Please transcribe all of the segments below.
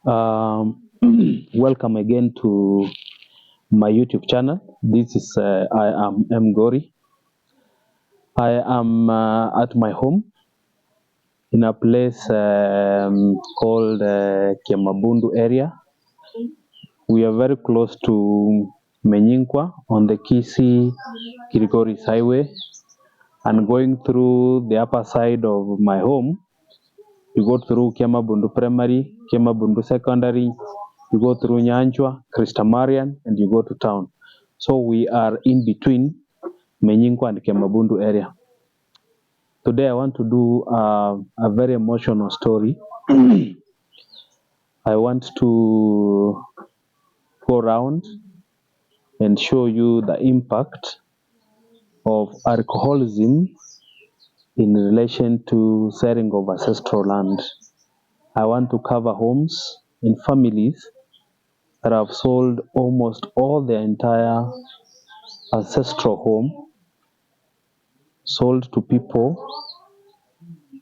Welcome again to my YouTube channel. This is I am M Gori. I am at my home in a place called Kiamabundu area. We are very close to Menyinkwa on the Kisii Kirigoris Highway, and going through the upper side of my home, you go through Kiamabundu Primary, Kiamabundu Secondary, you go through Nyanchwa, Christamarian, and you go to town. So we are in between Menyinkwa and Kiamabundu area. Today I want to do a very emotional story. I want to go around and show you the impact of alcoholism in relation to selling of ancestral land. I want to cover homes and families that have sold almost all their entire ancestral home, sold to people,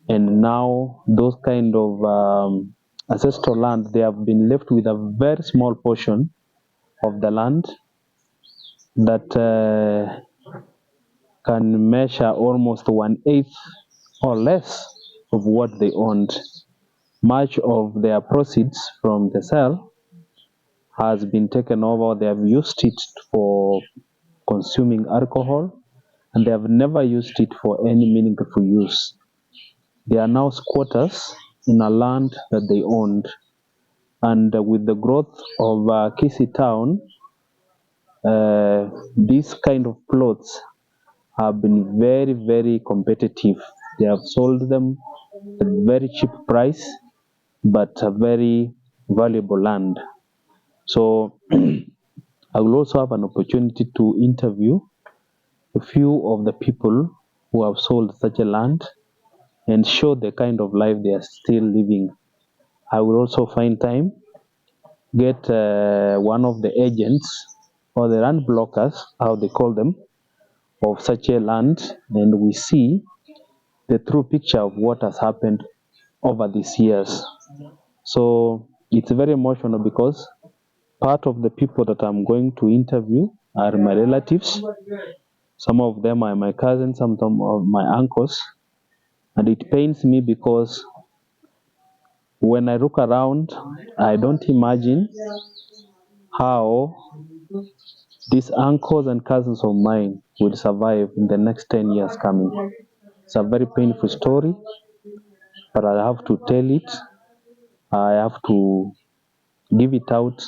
and now those kind of ancestral land, they have been left with a very small portion of the land that can measure almost 1/8 or less of what they owned. Much of their proceeds from the sale has been taken over. They have used it for consuming alcohol, and they have never used it for any meaningful use. They are now squatters in a land that they owned. And with the growth of Kisii town, these kind of plots have been very, very competitive. They have sold them at a very cheap price, but a very valuable land. So I will also have an opportunity to interview a few of the people who have sold such a land and show the kind of life they are still living. I will also find time, get one of the agents or the land blockers, how they call them, of such a land, and we see the true picture of what has happened over these years. So it's very emotional because part of the people that I'm going to interview are my relatives. Some of them are my cousins, some of them are my uncles. And it pains me because when I look around, I don't imagine how these uncles and cousins of mine will survive in the next 10 years coming. It's a very painful story, but I have to tell it. I have to give it out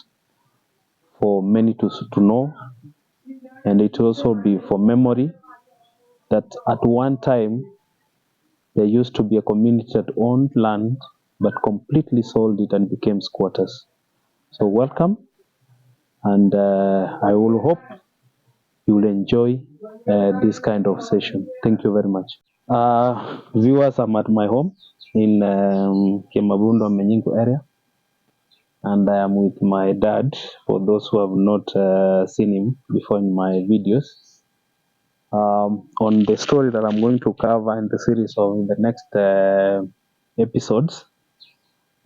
for many to know, and it will also be for memory that at one time there used to be a community that owned land but completely sold it and became squatters. So welcome, and I will hope you will enjoy this kind of session. Thank you very much. Viewers, I'm at my home in Kiamabundu Menyingo area, and I am with my dad, for those who have not seen him before in my videos. On the story that I'm going to cover in the series of the next episodes,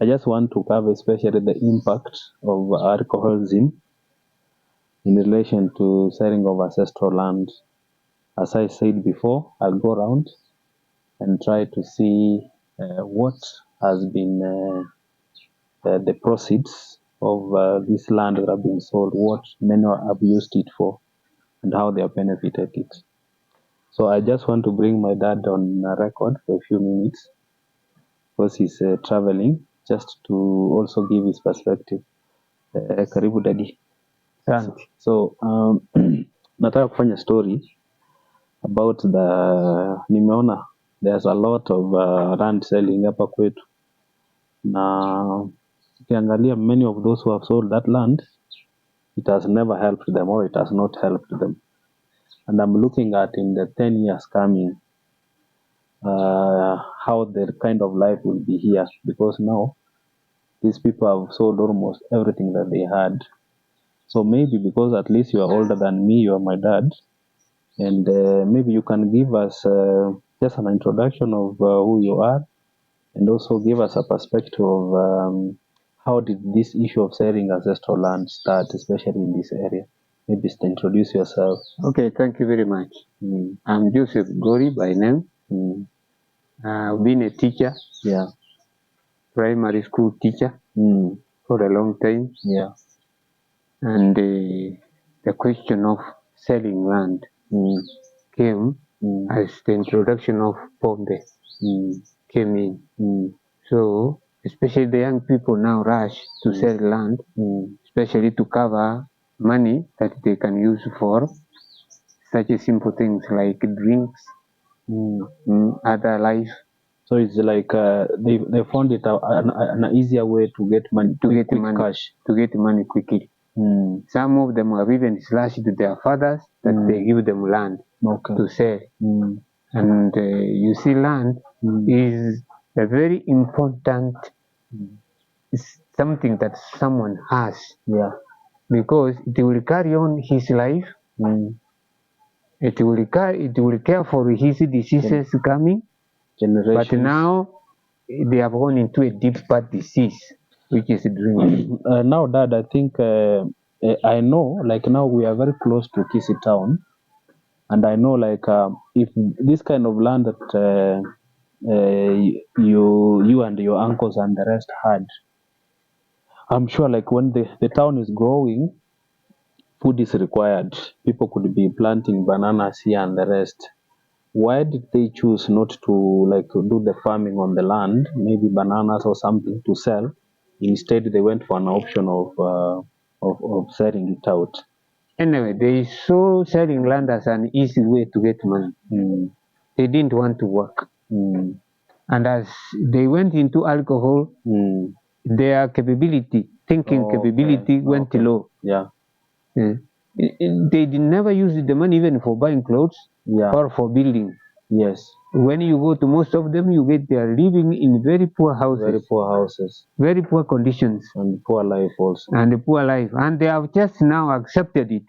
I just want to cover especially the impact of alcoholism in relation to selling of ancestral land. As I said before, I'll go around and try to see what has been the proceeds of this land that have been sold, what many have used it for, and how they have benefited it. So I just want to bring my dad on record for a few minutes because he's traveling, just to also give his perspective. Karibu daddy. So nataka kufanya story about nimeona there's a lot of land selling hapa kwetu, na ukiangalia many of those who have sold that land, it has never helped them, or it has not helped them. And I'm looking at in the 10 years coming, how their kind of life will be here, because now these people have sold almost everything that they had. So maybe because at least you are older than me, you are my dad, and maybe you can give us just an introduction of who you are, and also give us a perspective of How did this issue of selling ancestral land start, especially in this area? Maybe introduce yourself. Okay, thank you very much. I'm Joseph Gori by name. I've been a teacher, Yeah. primary school teacher for a long time. Yeah. And the question of selling land came as the introduction of Pombe came in. So, especially the young people now rush to sell land, especially to cover money that they can use for such simple things like drinks, other life. So it's like they found it an easier way to get money, quick cash. To get money quickly. Some of them have even slashed their fathers that they give them land to sell. And you see, land is a very important something that someone has. Yeah. Because it will carry on his life. It will care for his diseases coming. Generations. But now they have gone into a deep bad disease, which is drinking. Now, Dad, I think I know, like now we are very close to Kisii town, and I know like if this kind of land that you and your uncles and the rest had, I'm sure like when the town is growing, food is required. People could be planting bananas here and the rest. Why did they choose not to like do the farming on the land, maybe bananas or something to sell? Instead, they went for an option of selling it out. Anyway, they saw selling land as an easy way to get money. They didn't want to work. And as they went into alcohol, their capability, thinking capability went low. Yeah. They never used the money even for buying clothes or for building. Yes. When you go to most of them, you get they are living in very poor houses. Very poor houses. Very poor conditions. And poor life also. And poor life. And they have just now accepted it.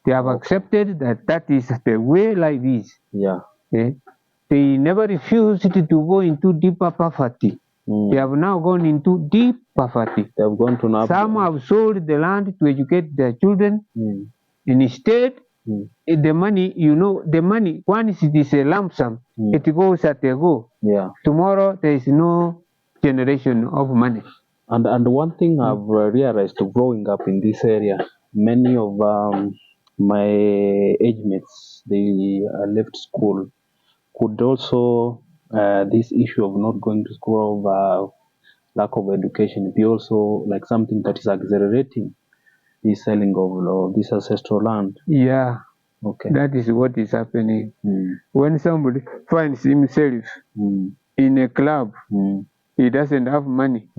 They have accepted that that is the way life is. Yeah. They never refused to go into deeper poverty. They have now gone into deep poverty. They have gone to now. Some have sold the land to educate their children. Instead, the money, the money, once it is a lump sum, it goes at a go. Yeah. Tomorrow, there is no generation of money. And one thing I've realized growing up in this area, many of my age mates, they left school. Could also this issue of not going to school, of lack of education, be also like something that is accelerating the selling of this ancestral land? Yeah. Okay. That is what is happening. When somebody finds himself in a club, he doesn't have money.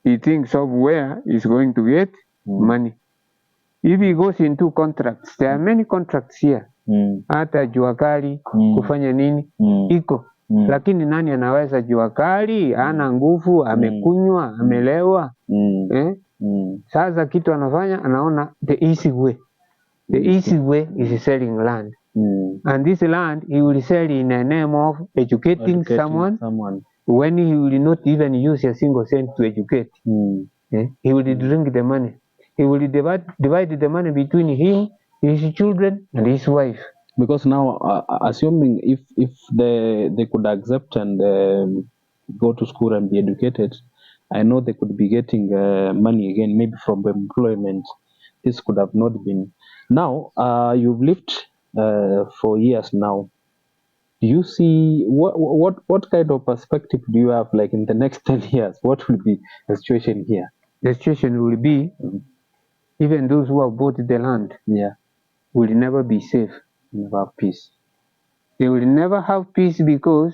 He thinks of where he's going to get money. If he goes into contracts, there are many contracts here. Hata jua kali, kufanya nini, iko. Lakini nani anaweza jua kali, hana nguvu, amekunywa, amelewa. Sasa kitu anafanya, anaona the easy way. The easy way is selling land. And this land, he will sell in the name of educating someone when he will not even use a single cent to educate. He will drink the money. He will divide the money between him, his children, and his wife. Because now, assuming if they could accept and go to school and be educated, I know they could be getting money again, maybe from employment. This could have not been. Now, you've lived for years now. Do you see what kind of perspective do you have, like in the next 10 years? What will be the situation here? The situation will be, even those who have bought the land will never be safe. Never have peace. They will never have peace because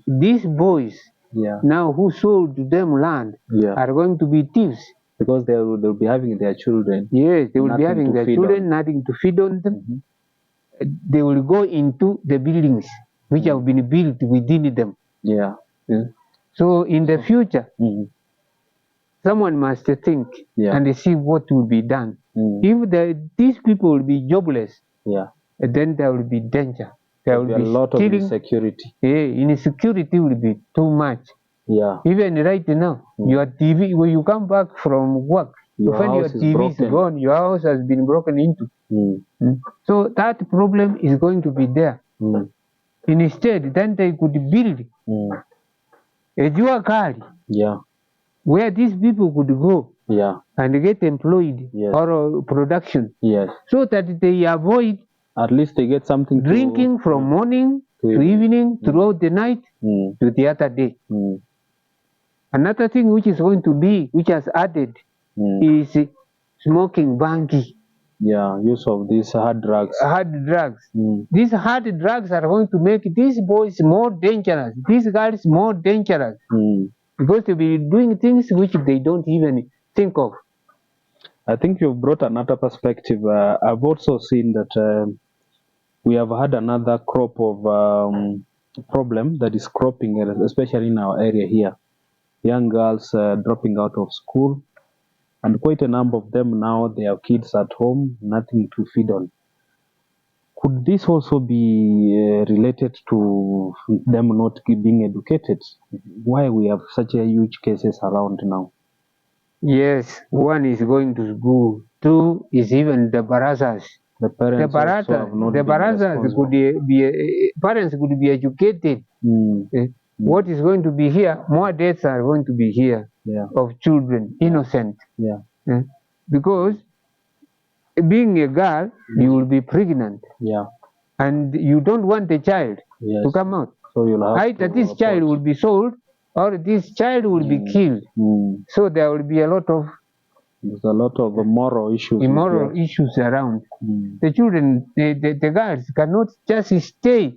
these boys now who sold them land are going to be thieves. Because they'll be having their children. Yes, they will be having their children, nothing to feed on them. They will go into the buildings which have been built within them. So in the future, someone must think and see what will be done. If these people will be jobless, then there will be danger. There will be a lot of insecurity. Insecurity will be too much. Yeah. Even right now, your TV, when you come back from work, you Your find your house is TV is broken. gone, your house has been broken into. So that problem is going to be there. Instead, then they could build a dual card Yeah. where these people could go Yeah. and get employed or production, Yes. so that they avoid At least they get something drinking from morning to evening throughout the night to the other day. Another thing which is going to be, which has added, is smoking bangi. Yeah, use of these hard drugs. Hard drugs. These hard drugs are going to make these boys more dangerous, these girls more dangerous, because they'll be doing things which they don't even think of. I think you've brought another perspective. I've also seen that we have had another crop of problem that is cropping, especially in our area here. Young girls dropping out of school, and quite a number of them now, they have kids at home, nothing to feed on. Could this also be related to them not being educated? Why we have such a huge cases around now? Yes, one is going to school. Two is even the barazas. The parents also have not the been barazas responsible. could be parents could be educated. What is going to be here? More deaths are going to be here of children, innocent. Because being a girl, you will be pregnant. And you don't want the child to come out. So you'll have either this child will be sold or this child will be killed. So there will be a lot of moral issues. Immoral issues around. The children, the girls cannot just stay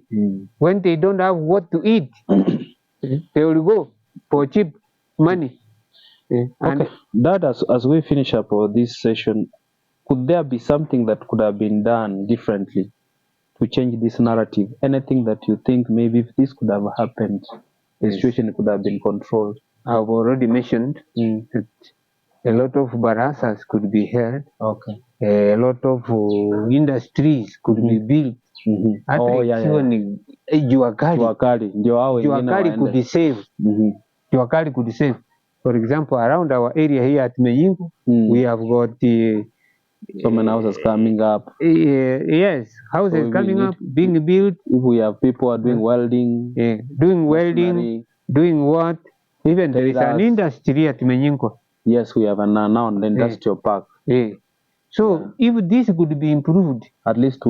when they don't have what to eat. They will go for cheap money. Okay, Dad, as we finish up this session, could there be something that could have been done differently to change this narrative? Anything that you think maybe if this could have happened, the situation could have been controlled? I've already mentioned that a lot of barazas could be held. A lot of industries could be built. Even Juakali could be saved. Juakali could save. For example, around our area here at Meyingo, we have got so many houses coming up. Yes, houses so coming up, being built. If we have people are doing welding, doing what? Even there is an industry at Meyingo. Yes, we have now an industrial park. So if this could be improved, at least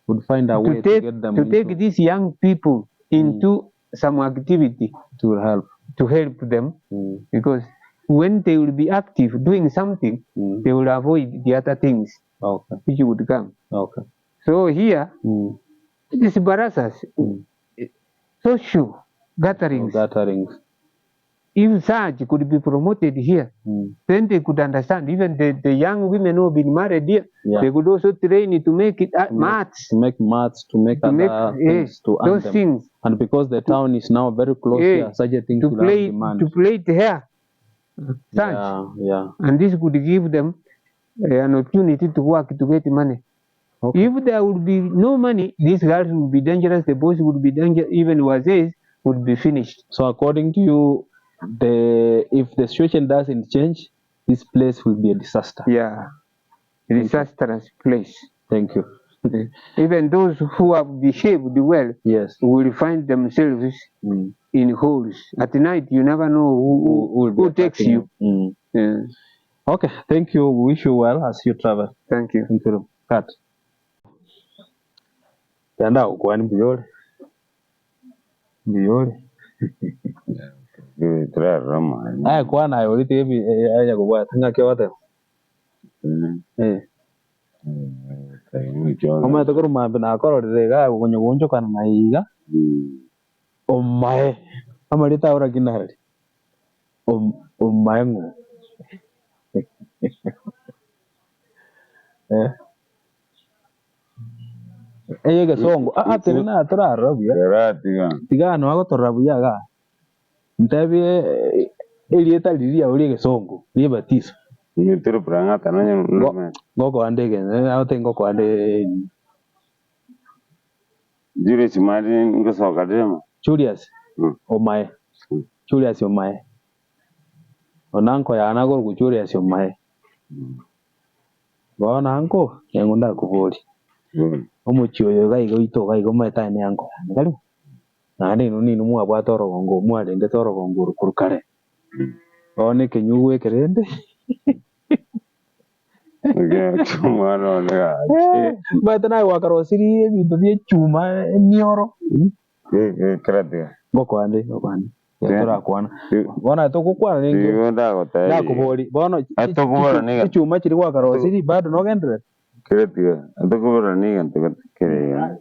would find a way to get them take these young people into some activity to help them, because when they will be active doing something, they will avoid the other things which would come. So here, these barazas, social gatherings. If such could be promoted here, then they could understand. Even the young women who have been married here, they could also train to make it mats. To make mats, to make other things, to those things. And because the town is now very close here, such a thing to play it here. And this could give them an opportunity to work to get money. If there would be no money, these girls would be dangerous, the boys would be dangerous, even Wazes would be finished. So according to you, if the situation doesn't change, this place will be a disaster. A disastrous place. Thank you. Even those who have behaved well will find themselves in holes. At night, you never know who takes you. Okay, thank you. We wish you well as you travel. Thank you. Thank you. Cut. Tanda ukwani biyole. Aya kwa na yoli tebi aya kwa tanga kwa wate. Oma tokoro mabina akoro rega gonyo gonjo kana na iga. Omae. Amarita ora kinahari. Omae ngo. Eye songo tene na turarabu ya. Tiga no ago torabu ya ga. Ntabi elieta liria uri songo. Ni batizo. Ni turu pranga tananya ngoko andege ate ngoko ande jure chimari ngoso kadema Julius Omae Julius Yomae. Onanko ya anagor ku Julius Yomae. Bona anko yangunda kubori. Omuchioyo gaigo ito gaigo meta ni anko. Ngalo. Nani nuni numu abwatoro gongo mwale ndetoro gongo kurukare. One kenyuwe kerende. Mwana onega. Batana wakarosiri bintu bye chuma nioro. Krate. Ngoko ande. Yatora kwana. Bona tokukwana ningi. Yonda gota. Da kubori. Bona atokubora ninga. Chuma chiri wakarosiri bado no gendre. Krate. Atokubora ninga ntakere.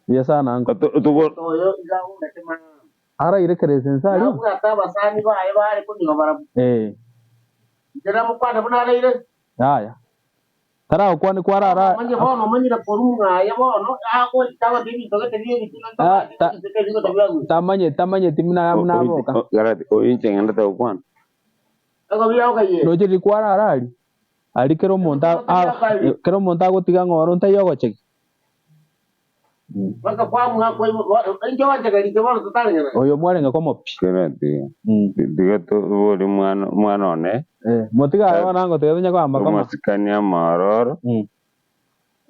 Yesa na anko. Atokubora. Ara ire kare sensari. Jera mukwana bunara ire. Haya. Tara kwani kwara ara. Manje bono manyira korunga ya bono ako tawa bibi toke tebi tamanye timina amna boka. Garati o inche nganda ta kwan. Ako biya okaye. No jiri kwara ara ali kero monta gotiga ngoro nta yogo cheki. Baka kwa mwako njo wacha kali bono totale. Oyo mwarenga komo pi. Garati. Diga to wori mwana one. Motiga wanango tegenya kwa ambaka. Masikania maroro.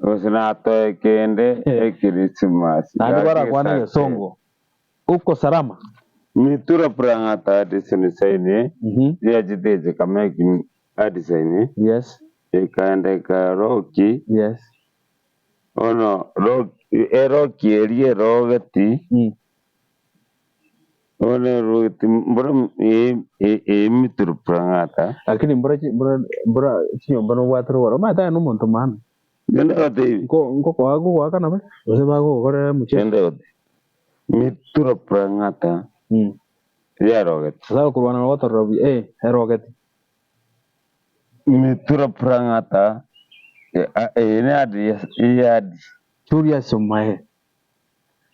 Osina to ekende Christmas. Nandi bara kwana ya songo. Uko salama. Mitura prangata adisini saini. Ya jiteje kameki adisaini. Yes. Ikaende ka roki. Yes. Ono roki erie rogati. Ono rogati mbora mitura prangata. Lakini mbora chinyo mbona watro waro mata no monto man. Genda ate. Ngo kwa kana ba. Ose bago gore muche. Genda ate. Mitura prangata. Ya roget. Sasa kurwana water robi roget. Mitura prangata. Ene adi yadi. Julius Yomae.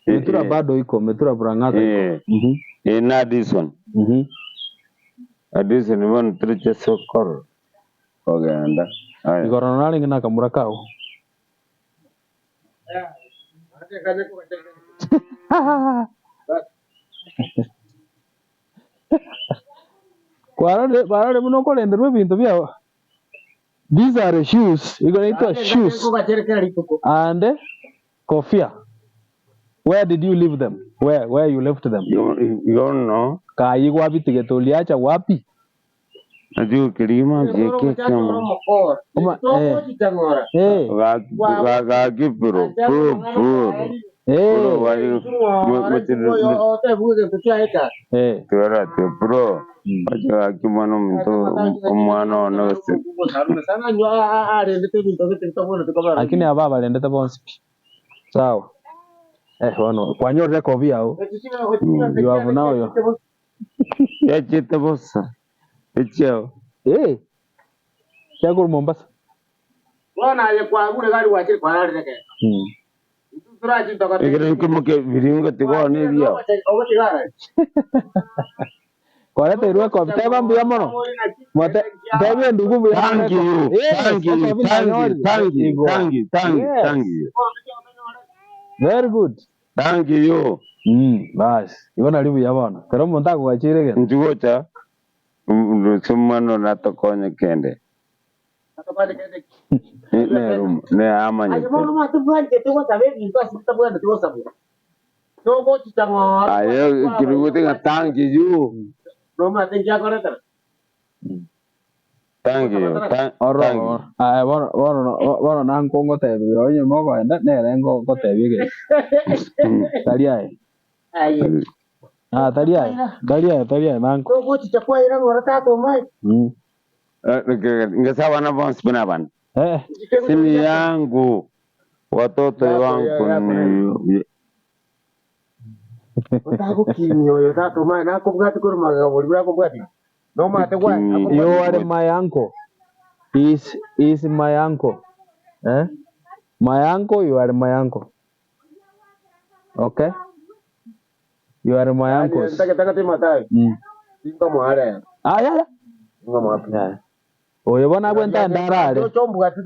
Mitura bado iko mitura prangata iko. Ene Addison. Addison won triche sokor. Oganda. Igorona nali ngina kamurakao. Kwarare muno kolenderwe bintu bya. These are the shoes. You're going to shoes. And kofia. Where did you leave them? Where you left them? You don't know. Kai wapi tigetuliacha wapi? Najua kilima jeke kama. Gagipro. Tuara te bro. Aja akimano minto umano no se. Lakini ababa lendete bonsi. Sawa. Wano kwa nyote kovia au. You have now yo. Ya chete bossa. Echeo. Chagul Mombasa. Wana ye kwa gure gari wache kwa rari reke. Turaji toka. Egere como que viringo te go ne dia. Ogo tigara. Kwa lete ruwa kwa vitaba mbuya mono. Mwate tabi ndugu mbuya. Thank you. Very good. Thank you. Bas. Ibona libu yabona. Pero monta kwa chirege. Njugocha. Sumano na tokonye kende. Ne amanye. Ayo mono matu buan ke tu sabe bintu asita buan tu sabe. So go chitangor. Ayo kirugote nga thank you. No ma te ya kore tar. Thank you. Bueno, nan kongo te biro nye moko enda ne rengo ko te bige. Tariai. Ayo. Tariai nan ko. So go chitakwa ira ngora ta to mai. Ngasawa na bons pinaban. Sini yangu watoto wangu ni Utago kinyo yo ta to mai na ko ngati ko ma ga boli ko ngati. No ma te kwa. You are my uncle. Is my uncle. My uncle, you are my uncle. Okay? You are my uncle. Taka te matai. Ingo mo are. Ya. Ingo mo api. Oye bona kwenta ndarare.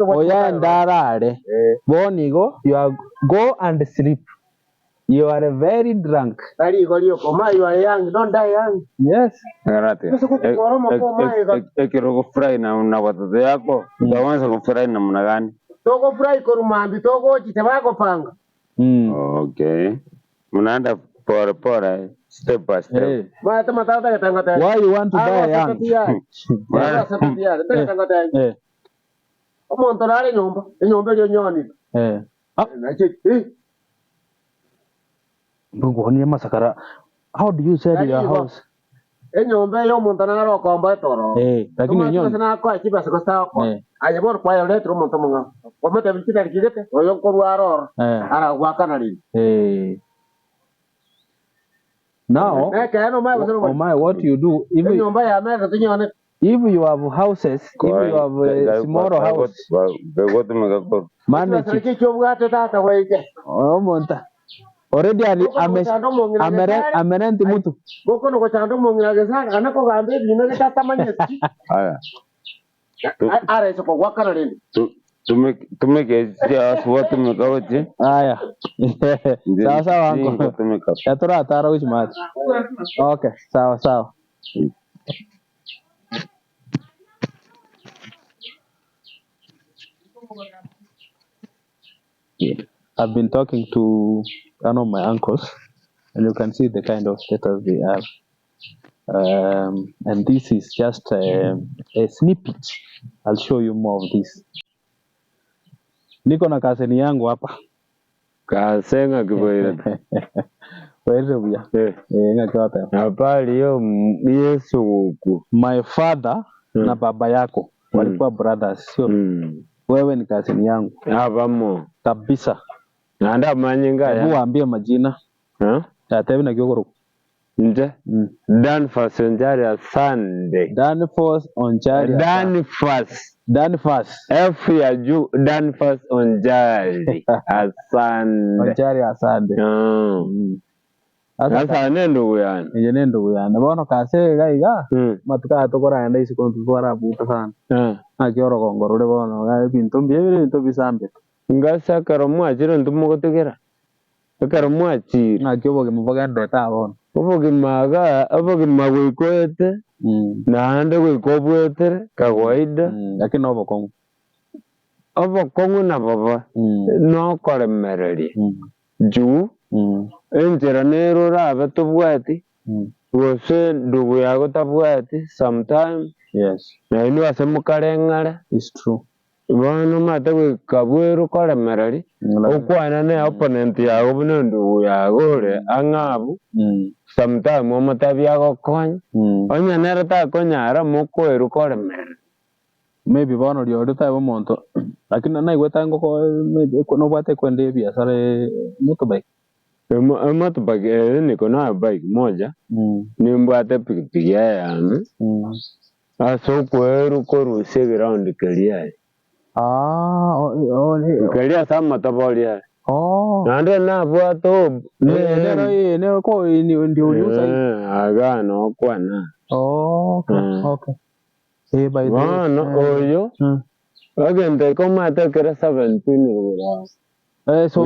Oya ndarare. Bonigo, you are go and sleep. You are very drunk. Kali golio koma you are young, don't die young. Yes. Ngarate. Ekiro kufurahi na watoto yako. Utaanza kufurahi namna gani? Toko furahi korumambi toko chitawako panga. Okay. Mnaenda pora step by step. Mata matata katangata. Why you want to die young? Wala satapia. Katangata. Omo ntorale nyomba lyo nyoni. Bungu masakara. How do you sell your house? Nyomba yo montana ro komba toro. Lakini nyoni. Sana kwa kiba sikosta kwa. Ayabor kwa yo letro montomo nga. Kometa bichita kigete. Oyo koruaro. Ara wakana lini. Now, what you do, if you have houses, if you have a smaller house, already amenenti mtu. Tumekea watu mkaoje? Haya. Sawa wangu. Yatura atara which match. Okay, sawa. I've been talking to one of my uncles, and you can see the kind of status they are. And this is just a snippet. I'll show you more of this. Niko na kaseni yangu hapa. Kasenga kiboile. Wewe buya. Ngakata. Habari yo Yesu huku. My father na baba yako walikuwa brothers, sio? Wewe ni kaseni yangu. Habamo. Kabisa. Nanda manyinga ya. Waambie majina. Tatewe na Kiogoro. Nje? Danfas Onjaria Sunday. Danfas Onjaria. Danfas. F ya juu Danfas Onjaria Sunday. Onjaria Sunday. Sasa nendo yana. Nendo yana. Bono kase gaiga. Matuka tokora enda isi kontwara buta sana. Akioro kongorore bono ga binto bisambe. Ngasa karomu achiro ntumugotegera. Karomu achiro. Akyoboge mubaganda tabona. Oboge magwikoete. Na ande gwikobwetere kawaida. Lakini obokongu. Obokongu na baba. No koremereri. Juu. Enjera nero rabe tobwati. Wose ndugu yako tabwati sometime. Yes. Na inu asemukare. It's true. Bono mate kabweru koremereri. Okwana ne opponent yago bino ndugu yago re angabu. Sometime omatabi yago konya. Onya nero ta konyara mokweru koremereri. Maybe bono lyo ta bomonto. Lakini na igweta ngoko maybe no bwate kwende biashara motorbike. Motorbike niko na bike moja. Ni mbwate pikipiki yangu. Aso kweru koruse ground kelia. Kelia sama tabolia. Nande na bwato. Ne ko ndio uliuza. Agano kwana. Okay. By the way. Oyo. Agente komata kera 17 so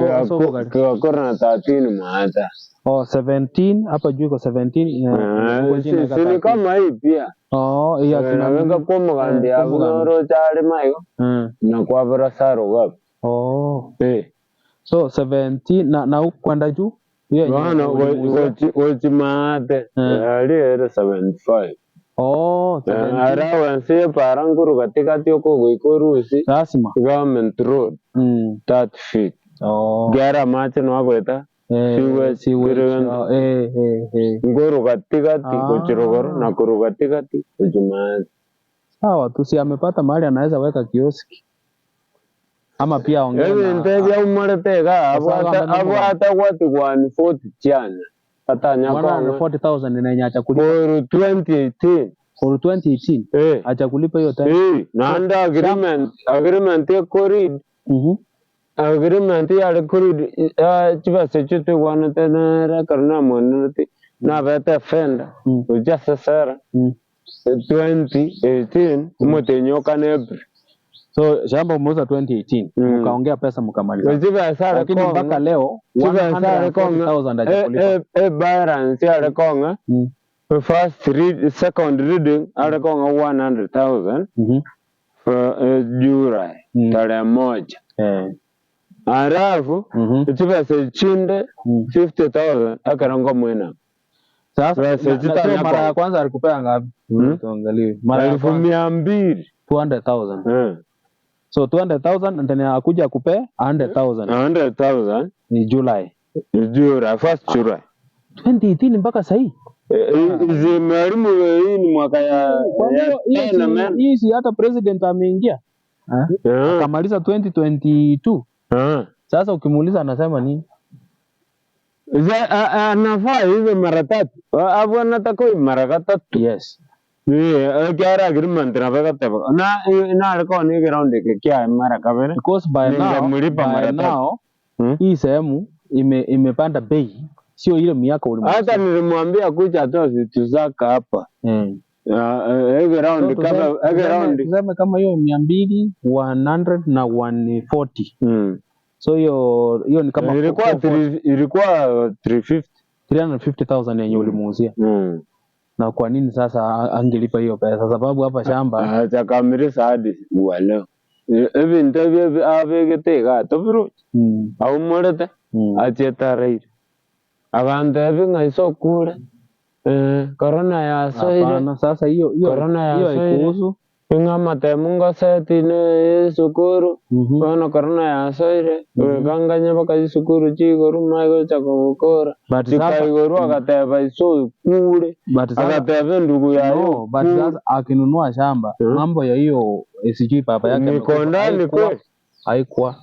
corona 13 maata. 17 hapa juu kwa 17 sini kama hii pia. Iya kinanga komo gandi aburo chale mayo. Na kwa barasaro gap. So 17 na kwenda juu? Bwana wochi maate. Ali era 75. 17. Arawa nse paranguru katika tioko goikorusi. Lazima. Government road. 30 feet. Gara mache no agweta. Ngoro katikati kuchirogoro na kuru katikati kujumaa. Sawa tu, si amepata mahali anaweza weka kioski. Ama pia ongea na nteja umaletega abwata watu kwa 40 chana. Atanya kwa 140,000 na nyacha kulipa. For 2018. For 2018. Acha kulipa hiyo time. Na agreement ya corrid. Agreement ya corrid chiba sechuti wana tena karna monati. Na beta fenda. Ujasa sara. 2018 motenyoka nebre. So shamba umeuza 2018, mkaongea pesa mkamaliza. Lakini mpaka leo 140,000 hajakulipa. Balance ya konga. First second reading ala konga 100,000 for July tarehe moja. Alafu pesa chinde 50,000 akaronga mwena. Sasa mara ya kwanza alikupea ngapi? Tuangalie. Mara 200,000. 200,000. So 200,000 and then akuja kupe 100,000. 100,000 ni July. First July. 2018 mpaka sasa. Zimarimu hii ni mwaka ya hii si hata president ameingia. Akamaliza 2022. Sasa ukimuuliza anasema nini? Anafaa hizo mara 3. Hapo anataka mara 3. Yes. Kiara agreement na baka teba. Na alikuwa ni ground kia mara kabere. Because by now hii sehemu imepanda bei. Sio ile miaka ulimwambia. Hata nilimwambia kuja atoa vitu zake hapa. Ground tuseme kama hiyo 200, 100 na 140. So hiyo ni kama ilikuwa 350,000 yenye ulimuuzia. Na kwa nini sasa angelipa hiyo pesa? Sababu hapa shamba hajakamilisa hadi leo. Hivi ndio avegete tobiro. Au morete ajetare. Abantu evinga kule. Corona ya soire. Hapana, sasa hiyo haikuhusu. Ngama temunga setine sukuru. Bana corona ya soire. Ganganya baka sukuru chigoru maigo chakokora. Chikaigoro akateba iso kule. Akateba ndugu yao. But sasa akinunua shamba, mambo ya hiyo sijui baba yake Mikondani kweli. Haikuwa.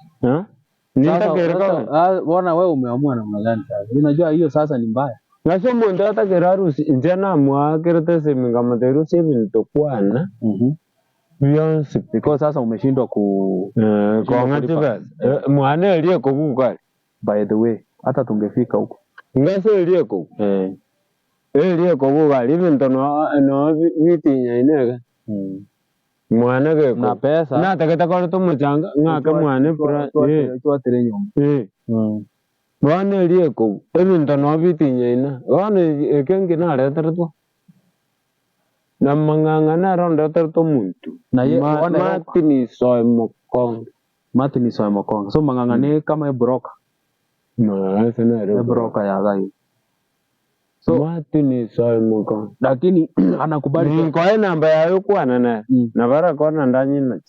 Bwana wewe umeamua namna gani sasa? Unajua hiyo sasa ni mbaya. Ngaso muntu atakeraru njana mwakerete semingammateru sevinitokwana. Beyonce because sasa umeshindwa konga tiba. Mwana aliye kokukali. By the way, hata tungefika huko. Ngaso aliye ko. Aliye kokukali even no vitinya inega. Mwana ke na pesa na takata kwa to mchanga ngaka mwana pura twatere nyumba. Bwana aliye ko even no vitinya ina. Bwana ekenge na retarto. Na manganga na ronda tarto muntu. Na ye Martin soy mokong. So manganga ni kama broker. Sana broker ya gai. So Martin soy mokong. Lakini anakubali ni kwa namba yayo kwa na bara kona ndanyi na.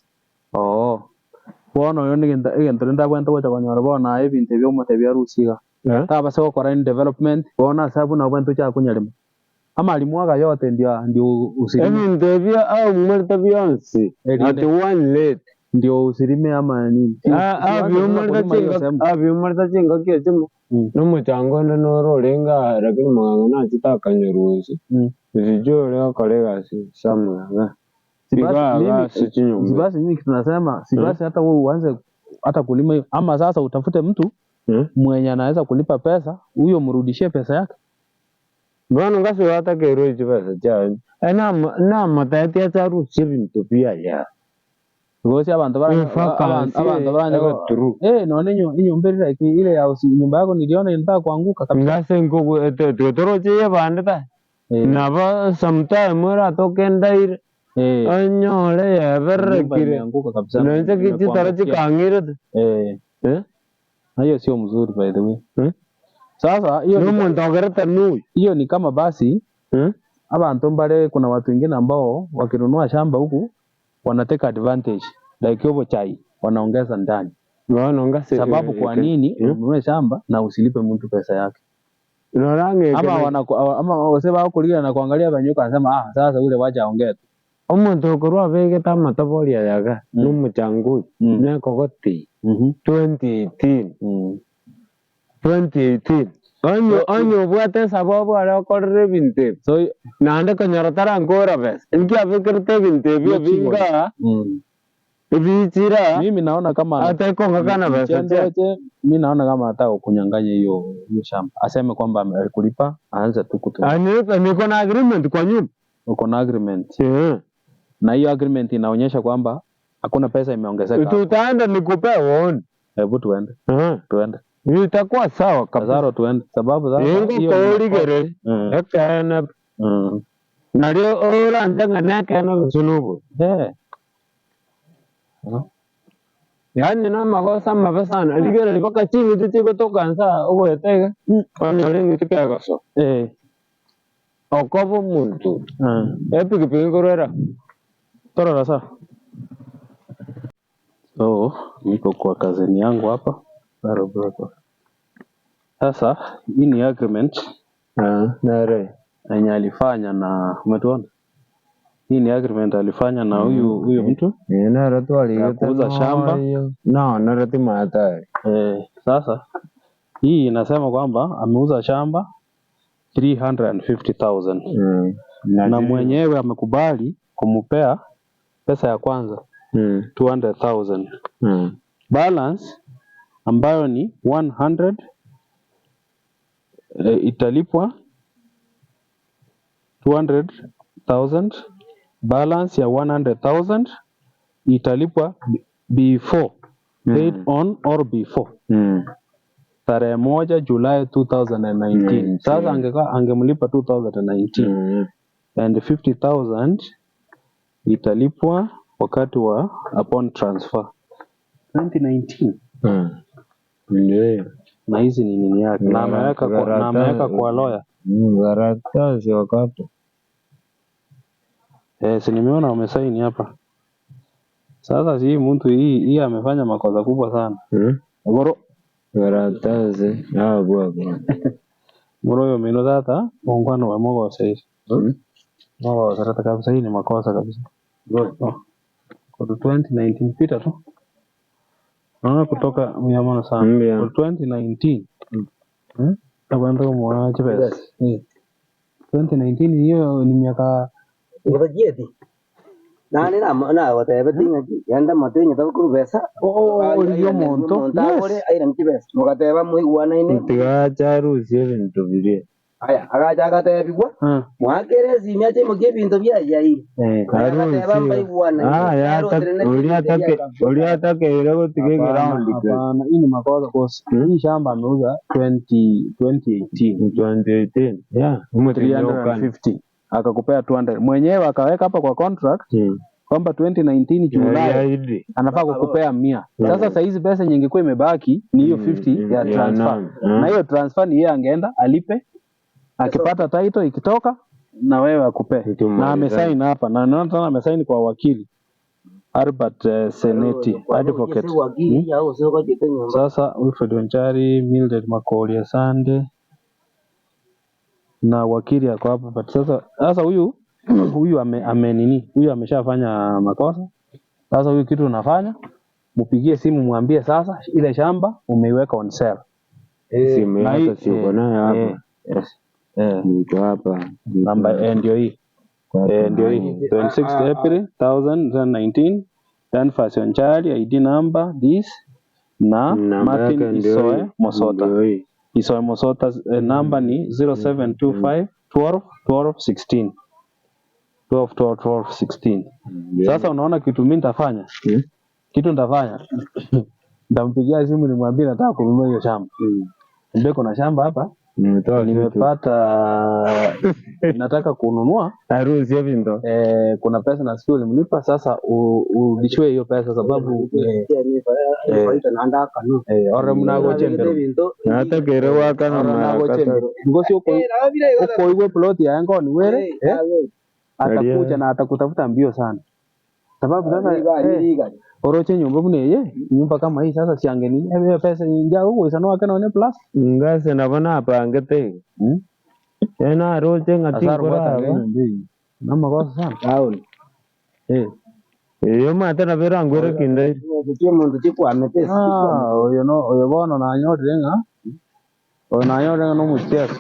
Bono yo ngento nda kwento kwa chakonyora bona ebinte byo mutebya rusiga. Taba soko kwa development bona sabu na kwento cha kunyalima. Ama alimwaga yote ndio usirime. Ndevya au mmarta Beyonce. At one late ndio usirime ama nini? Mmarta chinga kia chimo. No mchango no rolenga lakini mangana na chitaka nyoruzi. Sijore akolega si samwa. Sibasi mimi tunasema sibasi hata wewe uanze hata kulima ama sasa utafute mtu mwenye anaweza kulipa pesa, huyo mrudishie pesa yake. Bwana ngasi hata kero pesa cha. Na matati ya taru sibintu pia ya. Ngosi abantu baranya none nyumba ile ya nyumba yako niliona inataka kuanguka kabisa. Ngase ngoko totoroje ya banda na ba sometime ra tokenda ile anyole ya berrekire anguka kabisa. Nje kitaraji kangire hiyo sio mzuri by the way. Sasa hiyo ni kama basi abantu mbale kuna watu wengine ambao wakinunua shamba huku wanateka advantage like yobo chai wanaongeza ndani. Sababu kwa nini ununue shamba na usilipe mtu pesa yake? Ama wasema wako kulia na kuangalia banyoka anasema sasa ule wacha aongee tu. Omuntu korwa bege tama tabolia yaga n'umuchangu na kokoti 2018 Anyo bwate sababu arakorre binte. So nande konyorotara ngora bes. Inki afikirte binte bia binga. Bichira. Mimi naona kama hata konga kana bes. Mimi naona kama hata kunyang'anya hiyo shamba. Aseme kwamba amekulipa, aanze tu kutoa. Niko na agreement kwa nyumba. Uko na agreement. Na hiyo agreement inaonyesha kwamba Hakuna pesa imeongezeka. Tutaenda nikupe uone. Hebu tuende. Tuende. Itakuwa sawa kabisa. Lazaro tuende. Sababu sasa hiyo kauli gere. Ekana. Na leo ora ndanga nake na kusunubu. Yani na makosa mabasana. Ligera libaka chini tutigo tokansa ugo yetega. Kwani lengi tikega so. Okobo muntu. Pikipiki ngorera. Torora sasa. So, niko kwa kazini yangu hapa. Sasa, hii ni agreement. Nare. Yenye alifanya na umetuona? Hii ni agreement alifanya na huyu mtu. Nare tu kuuza shamba. No, nare tu mata. Sasa, hii inasema kwamba ameuza shamba 350,000. Na mwenyewe amekubali kumupea pesa ya kwanza 200,000. Balance ambayo ni 100 italipwa 200,000. Balance ya 100,000 italipwa before paid on or before tarehe 1 Julai 2019. Sasa angemlipa 2019 and 50,000 italipwa wakati wa upon transfer 2019. Ndio. Na hizi ni nini yake? Na ameweka kwa lawyer. Karatasi wakati. Si nimeona wamesaini hapa. Sasa si mtu hii amefanya makosa kubwa sana. Boro karatasi bwa. Boro yo mino data ongwano wa mogo sahihi. Mogo sarata kabisa, hii ni makosa kabisa. Kwa 2019 pita tu. Kutoka miyamana sana. Kwa 2019. Tabanda mwache pesa. 2019 hiyo ni miaka Ibajieti. Nani na whatever thing yanda matenya tabukuru pesa. Iyo monto. Ndabore aira nkibesa. Mukateba muigwana ine. Tigacharu bintu biri. Aya agajaga tebigwa. Mwakere zimya che mugie bintu bya yayi. Akateba mbaigwana. Uliatake ile gotige ground. Hapana, hii ni makosa kosi. Hii shamba ameuza 2018. Yeah, 350. Akakupea 200. Mwenyewe akaweka hapa kwa contract kwamba 2019 Julai anafaa kukupea 100. Sasa saa hizi pesa nyingi kwa imebaki ni hiyo 50 ya transfer. Na hiyo transfer ni yeye angeenda alipe. Akipata title ikitoka na wewe akupe. Na amesign hapa na naona tena amesign kwa wakili Albert Seneti advocate. Sasa Wilfred Wanchari, Mildred Makoli Sande na wakili yako hapa. But sasa huyu huyu ameshafanya makosa. Sasa huyu kitu unafanya, mpigie simu mwambie sasa ile shamba umeiweka on sale. Simu yako siko nayo hapa. Yes. Niko hapa. Namba ndio hii. Ndio hii. 26 April 2019. Then Fashion Child ID number this na Martin Isoe Mosota. Isoe Mosota number ni 0725 12 12 16. 12 12 12 16. Sasa unaona kitu mimi nitafanya? Kitu nitafanya. Nitampigia simu nimwambie nataka kununua hiyo shamba. Ndio kuna shamba hapa. Nimepata nataka kununua harusi hivi ndo. Kuna pesa na sio ulimlipa, sasa urudishwe hiyo pesa sababu faida naanda kanu ore mnago chembero hata kerewa kana mnago chembero ngosi uko iwe plot ya yango ni were atakuja na atakutafuta mbio sana sababu sasa oroche nyumba mune nyumba kama hii sasa siangeni pesa nyingi huko isano kana one plus ngase nabona hapa angete tena roche ngati kwa na makosa sana tauni iyo mata na vera ngore kinde kio mundu chiku amepesa oyo bono na nyorenga no mucheka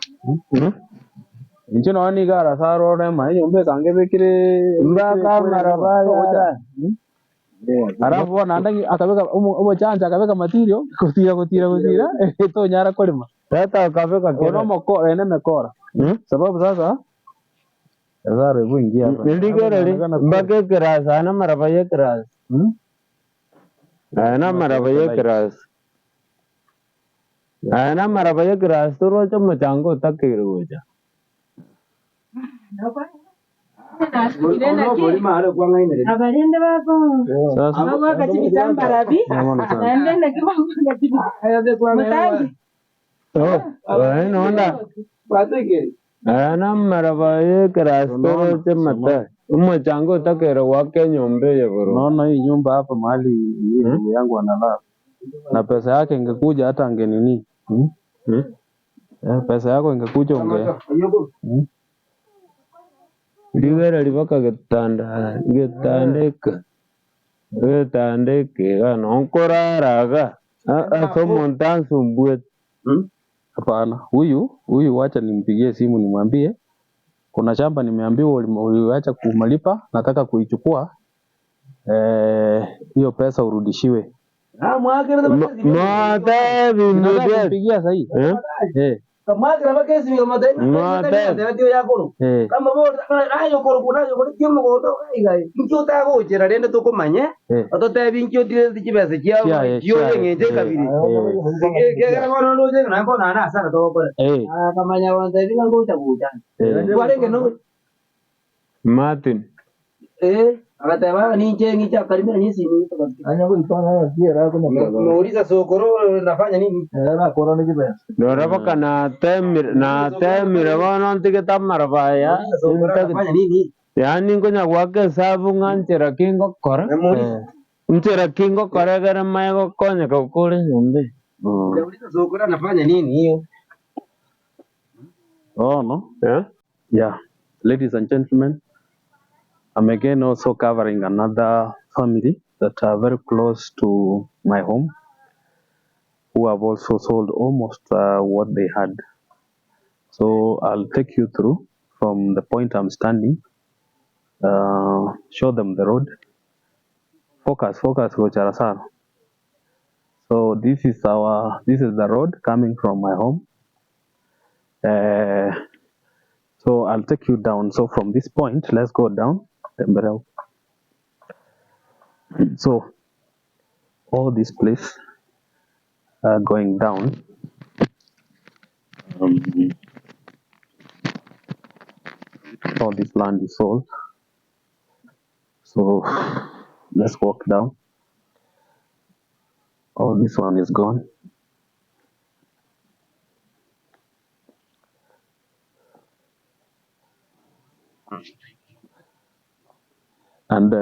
inchino ani gara sarore ma nyumba kange bekire mbaka marabaya arafu bona ndangi akabeka ubo chanja akabeka material kutira to nyara kolima tata akabeka kono moko ene mekora sababu sasa Lazaro hebu ingia hapa ndigere mbake kirasa na marabaya kirasa Ana marabaya keras. Ana marabaya keras tu rocha macanggo tak rocha. Abarinde bako wakati kitambara bi naende mutangi Nonda. Ana marabaya keras tu rocha mata. Macanggo tak wake nyombe ya bro. Unaona hii nyumba hapa mahali hii ndugu yangu analala. Na pesa yake ingekuja hata angenini. Pesa yako ingekuja Ligara libaka getandeke kana onkoraraga asomontansu mbwet. Hapana, huyu wacha nimpigie simu nimwambie kuna shamba nimeambiwa uliacha kumalipa, nataka kuichukua. Hiyo pesa urudishiwe. Mata Nataka kumpigia sasa hii. Kama kama kesi ni kama tena ndio yako. Kama bora ayo korokuna yo kuri kimo godo igai. Incho ta go chera rende to komanye. Ato ta bincho dire dikibese kia yo yengeje kabiri. Ke gara kono lo je na ko na sana to ko. Kama nya wanda binga go ta buja. Kware ke no. Martin. Akataba ni nje karibia ni simu to kabisa. Anya go ipana kiera ko muuliza sokoro nafanya nini? Na korona kibe. Dora baka na temira wana ntike tamarabaya. Nafanya nini? Yani ngonya wake sabu nganchera kingo kora. Nchera kingo kora gara mayo konya ka kore nyombe. Nauliza sokoro anafanya nini hiyo? Oh no. Yeah. Ladies and gentlemen, I'm again also covering another family that are very close to my home, who have also sold almost what they had. So I'll take you through from the point I'm standing, show them the road. Focus, Gocharasan. So this is the road coming from my home. So I'll take you down. So from this point, let's go down. So all this place going down. All this land is sold. So let's walk down. All this one is gone. And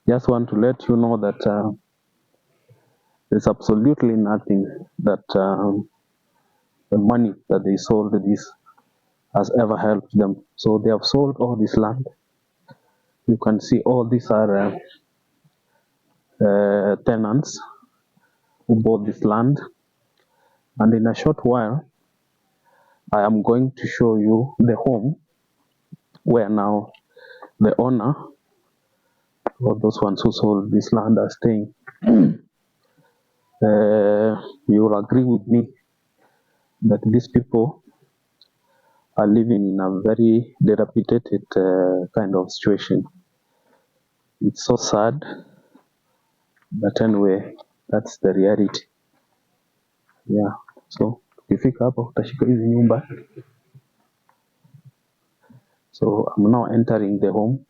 just want to let you know that there's absolutely nothing that the money that they sold this has ever helped them. So they have sold all this land. You can see all these are tenants who bought this land. And in a short while, I am going to show you the home where now the owner, or those ones who sold this land, are staying. You will agree with me that these people are living in a very dilapidated kind of situation. It's so sad, but anyway, that's the reality. Yeah, so ukifika hapa utashika hizi nyumba. So I'm now entering the home.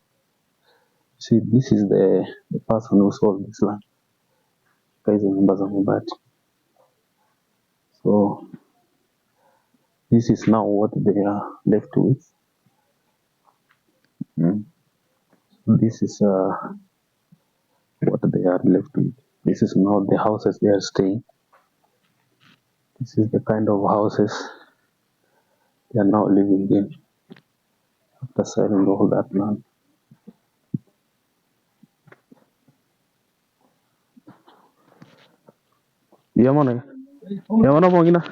See, this is the person who sold this land. Hizi nyumba za mabati. So this is now what they are left with. This is what they are left with. This is now the houses they are staying. This is the kind of houses they are now living in after selling all that land. Yamana mongina.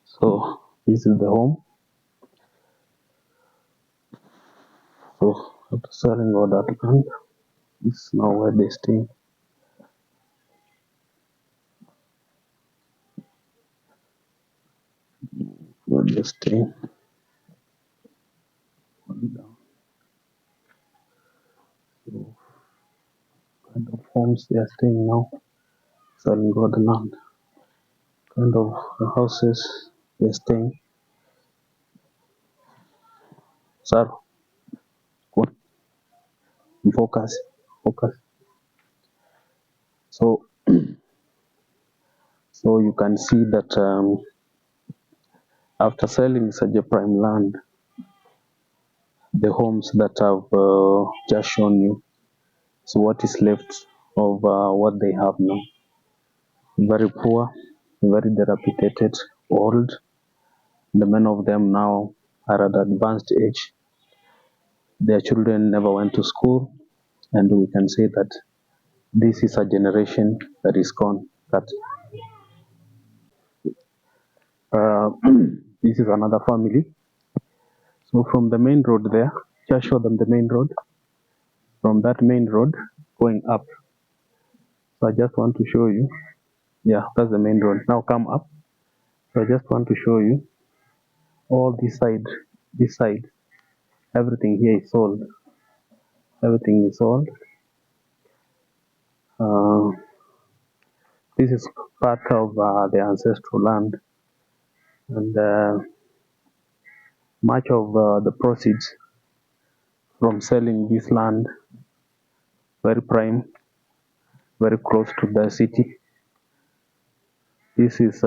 So this is the home. So after selling all that land, this is now where they stay. Where they stay. homes they are staying now, selling God the land, kind of houses they are staying. Sir, go focus. So, so you can see that after selling such a prime land, the homes that I've just shown you, so what is left of what they have now? Very poor, very dilapidated, old. The many of them now are at advanced age. Their children never went to school, and we can say that this is a generation that is gone. That this is another family. So from the main road there, just show them the main road. From that main road going up. So I just want to show you. Yeah, that's the main road. Now come up. So I just want to show you all this side, everything here is sold. Everything is sold. This is part of the ancestral land, and much of the proceeds from selling this land, very prime, very close to the city. This is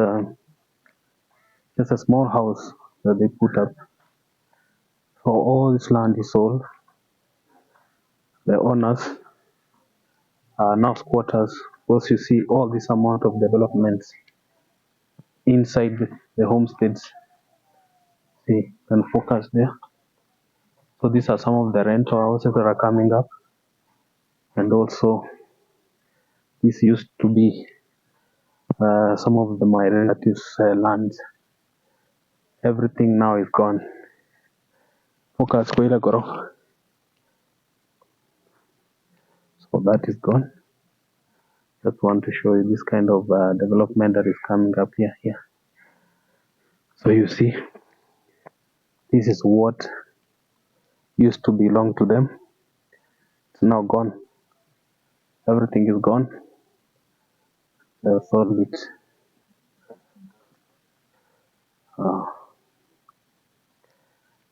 just a small house that they put up. So all this land is sold. The owners are now squatters. Because you see all this amount of developments inside the homesteads. See, you can focus there. So these are some of the rental houses that are coming up. And also, this used to be some of my relatives' lands. Everything now is gone. Focus, Koila. So that is gone. Just want to show you this kind of development that is coming up here. So you see, this is what used to belong to them. It's now gone. Everything is gone. They have sold it.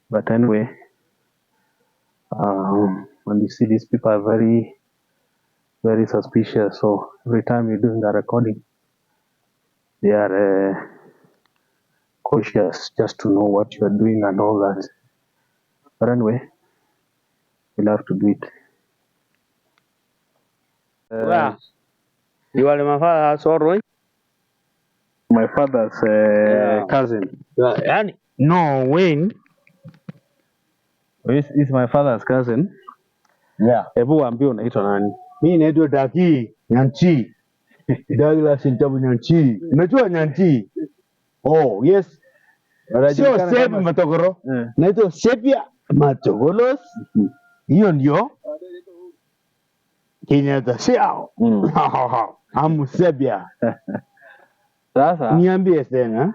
But anyway, when you see these people are very, very suspicious. So every time you're doing a recording, they are cautious just to know what you are doing and all that. But anyway, we'll have to do it. You are my father, sorry. My father's cousin. No, when? He's my father's cousin. Yeah. Hebu waambie unaitwa nani? Mimi naitwa Daki Nyanchi. Douglas Ntabu Nyanchi. Unajua Nyanchi? Oh, yes. Sio Sebi Matogoro. Naitwa Sepia Matogolos. Hiyo ndio Kenyatta Siao. Amu Sepia. Sasa niambie tena.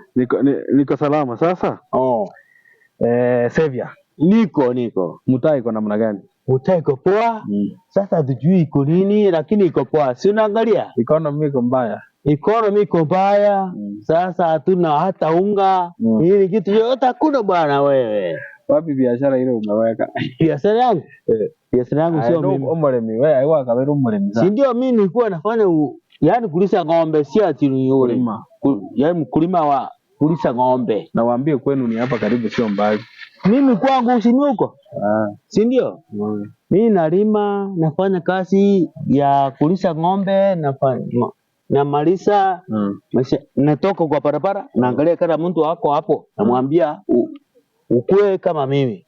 Niko salama sasa. Sevia. Niko. Mtaa iko namna gani? Mtaa iko poa. Sasa hatujui iko nini lakini iko poa. Si unaangalia? Economy iko mbaya. Sasa hatuna hata unga. Hili kitu yote hakuna bwana wewe. Wapi biashara ile umeweka? Biashara yangu? Biashara yangu sio mimi. Umurimi wewe aiwa kabiri umurimi. Si ndio mimi nilikuwa nafanya yani kulisha ng'ombe si ati ni yule. Yaani mkulima wa kulisha ng'ombe. Na waambie kwenu ni hapa karibu sio mbali. Mimi kwangu si huko. Si ndio? Mimi nalima, nafanya kazi ya kulisha ng'ombe, namaliza natoka kwa barabara naangalia kama mtu wako hapo namwambia ukue kama mimi.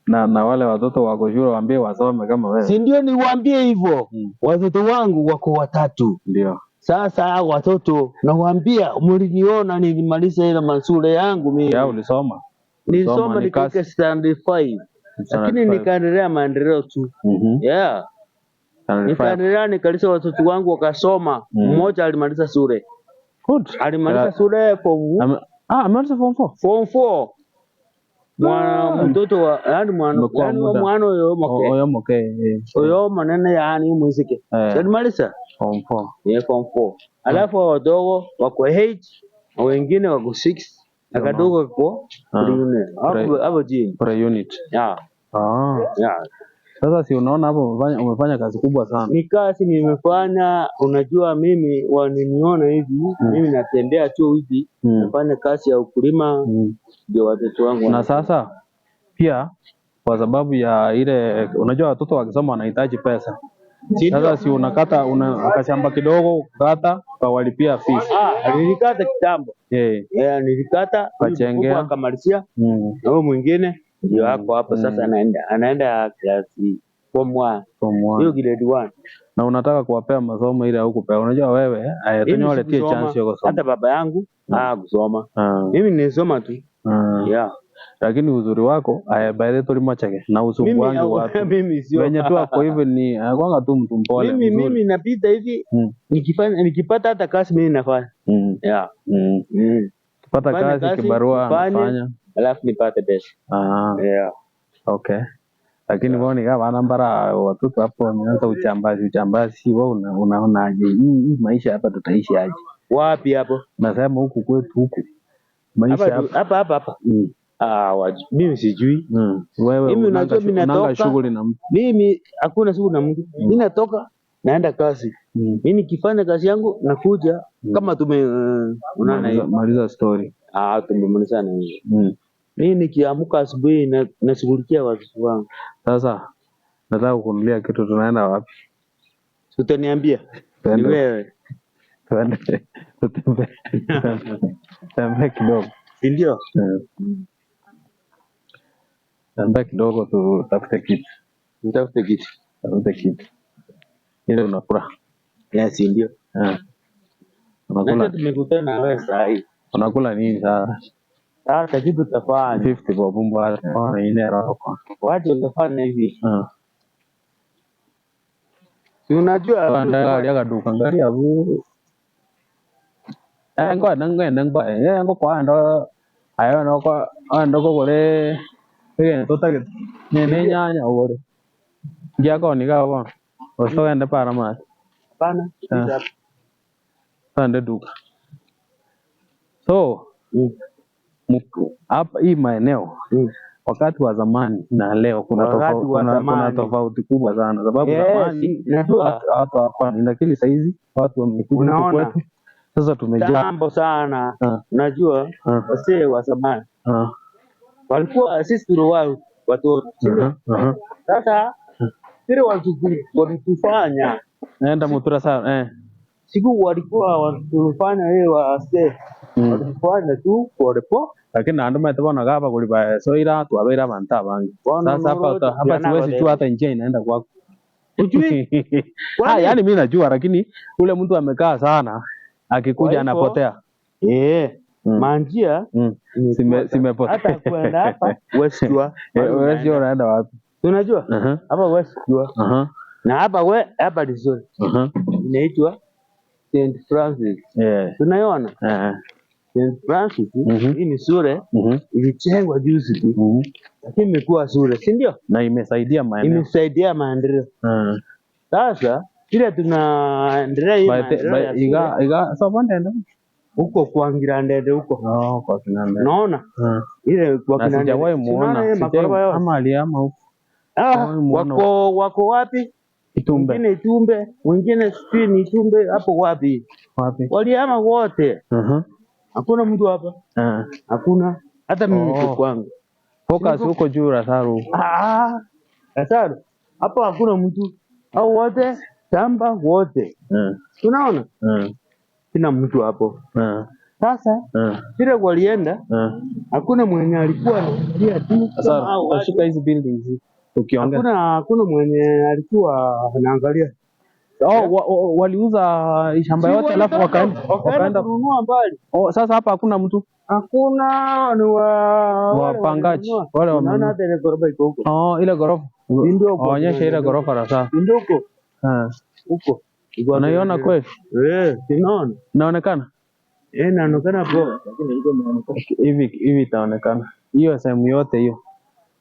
Na wale watoto wako shule waambie wasome kama wewe. Si ndio niwaambie hivyo. Watoto wangu wako 3. Ndio. Sasa watoto nawaambia mliniona nilimaliza ile mashule yangu mimi. Ya ulisoma? Nilisoma nikafika standard 5. Lakini nikaendelea maendeleo tu. Yeah. Nikaendelea nikalisha watoto wangu wakasoma. Mmoja alimaliza shule. Good. Alimaliza shule form amaliza form 4. Form 4. mtoto wa yani mwana oyo moke oyo manene yani mwisike malisa form 4 form 4 alafu wadogo wako 8 wengine wako 6 akadogo kwa pre unit Sasa si unaona hapo umefanya kazi kubwa sana. Ni kazi nimefanya, unajua mimi waniniona hivi, mimi natembea tu hivi, nafanya kazi ya ukulima ndio watoto wangu. Na sasa pia kwa sababu ya ile unajua watoto wakisoma wanahitaji pesa. Sasa si unakata ukashamba kidogo kata ukawalipia fees. Nilikata kitambo. Nilikata kachengea akamalizia. Na huyo mwingine ndio hapo hapo sasa anaenda klasi form 1. Hiyo grade 1. Na unataka kuwapea masomo ile au kupewa. Unajua wewe tunyoletie chance ya kusoma. Hata baba yangu kusoma. Mimi nilisoma tu. Lakini uzuri wako baile tulimwachake na usumbu wangu watu. Mimi sio. Wenye tu hapo hivi ni kwanga tu mtu mpole. Mimi napita hivi nikipata hata kazi mimi nafanya. Kupata kazi kibarua nafanya. Alafu nipate pesa. Okay. Lakini wao ni kama nambara watoto hapo wameanza uchambazi wao unaonaje hii maisha hapa tutaishi aje? Wapi hapo? Nasema huku kwetu huku. Maisha hapa. Mimi sijui. Wewe mimi unajua mimi natoka shughuli na mtu. Mimi hakuna shughuli na mtu. Mimi natoka naenda kazi. Mimi nikifanya kazi yangu nakuja kama maliza story. Tumemalizana hiyo. Mimi nikiamka asubuhi nashughulikia watoto wangu. Sasa nataka kukunulia kitu, tunaenda wapi? Utaniambia. Ni wewe. Tembea kidogo. Ndio. Tembea kidogo tutafute kitu. Tutafute kitu. Ile unakula. Yes, ndio. Unakula. Tumekutana na wewe sasa hivi. Unakula nini sasa? Sasa kitu tutafanya 50 kwa bumbu hapa ile roho. Waje utafanya hivi. Si unajua ndio duka ngari hapo. Ngo kwa ndo ayo ndo kule ile tota nene nyanya ore. Ngiako ni gawa. Usoenda para mati. Hapana. Pande duka. So hapa hii maeneo wakati wa zamani na leo kuna tofauti kubwa sana, sababu zamani hata hapa lakini sasa hizi watu wamekuja kwetu sasa tumejaa mambo sana. Unajua wasee wa zamani walikuwa sisi tulio watoto sasa sisi walitufanya naenda mutura sana siku walikuwa wanatufanya wewe wasee walifanya tu polepole, lakini ndio mtaona hapa kulipa soira tu abera manta bangi. Sasa hapa siwezi tu hata njia inaenda kwako. Unjui? Yani mimi najua lakini ule mtu amekaa sana akikuja anapotea. Manjia simepotea. Hata kwenda hapa West unaenda wapi? Unajua? Hapa West na hapa resort. Inaitwa St. Francis. Tunaiona? St. Francis hii ni shule ilijengwa juzi tu. Lakini imekuwa shule, si ndio? Na imesaidia maendeleo. Sasa kile tunaendelea hii iga so bondenda huko kwa Ngirandende huko. Kwa Kinande. Unaona? Ile kwa Kinande. Sijawahi muona. Ama aliama huko. Wako wapi? Itumbe. Wengine sijui ni Itumbe hapo wapi? Waliama wote. Hakuna mtu hapa. Hakuna. Hata mimi niko kwangu. Focus huko juu Rasaru. Rasaru. Hapo hakuna mtu. Hao wote shamba wote. Tunaona? Sina mtu hapo. Sasa kile walienda hakuna mwenye alikuwa anafikiria tu kama washika hizi buildings. Ukiongea hakuna mwenye alikuwa anaangalia. Waliuza shamba yote alafu wakaenda kununua mbali. Sasa hapa hakuna mtu. Hakuna ni wapangaji wale wamenunua ile gorofa iko huko. Ile gorofa. Ndio onyesha ile gorofa Rasa. Ndio huko. Huko. Unaiona kweli? Inaonekana. inaonekana poa lakini iko inaonekana hivi itaonekana. Hiyo sehemu yote hiyo.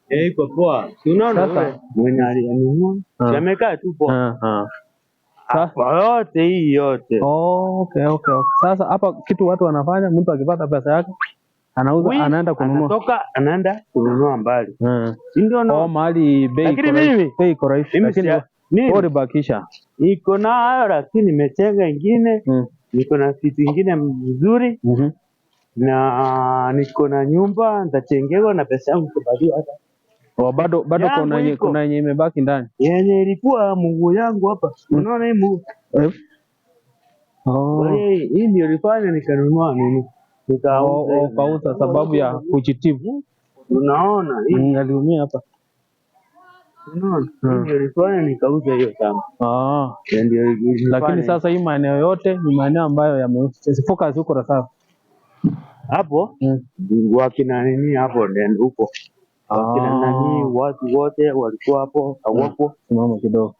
iko poa. Unaona wewe mwenye alinunua amekaa tu poa. Sasa yote hii yote. Okay. Sasa hapa kitu watu wanafanya, mtu akipata pesa yake anauza, anaenda kununua. Anatoka anaenda kununua mbali. Ndio no. Mahali bei iko rahisi. Lakini bora bakisha. Iko na hayo lakini nimechenga ingine. Niko na kitu ingine mzuri. Na niko na nyumba nitachengewa na pesa yangu kubadiwa hata. Bado kuna yenye imebaki ndani. Yenye ilikuwa Mungu yangu hapa. Unaona hii Mungu. Hii ndio ilifanya nikanunua nini? Nikauza sababu ya kujitibu. Unaona hii aliumia hapa. Unaona? Ndio ilifanya nikauza hiyo shamba. Ndio. Lakini sasa hii maeneo yote ni maeneo ambayo focus huko Rasafu. Hapo wakina nini hapo ndio huko. Wakina nani watu wote walikuwa hapo hawapo. Simama kidogo.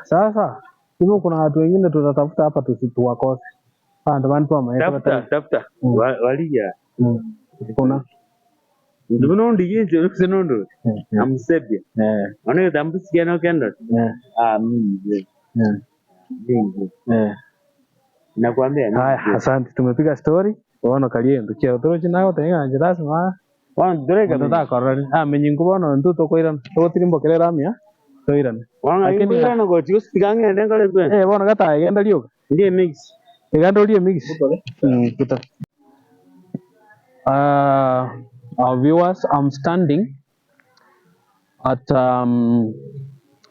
Sasa hivyo kuna watu wengine tutatafuta hapa tusiwakose. Ndio maana tu ameenda tafuta walija. Kuna ndio ndio sinondo amsebia. Wana tambusikia na kenda. Mimi. Nakwambia. Haya, asante. Tumepiga story. Waona kalie ndukia utorochi nayo tenga njirasi ma. Wana doreka ndo korani. Menyingu bono nduto koiran. Totirimbo kelera mia. Toiran. Wana ingura no go tius pigange ndengale kwe. Bona kata igenda liyo. Ndiye mix. Igenda liyo mix. Kuta. Our viewers, I'm standing at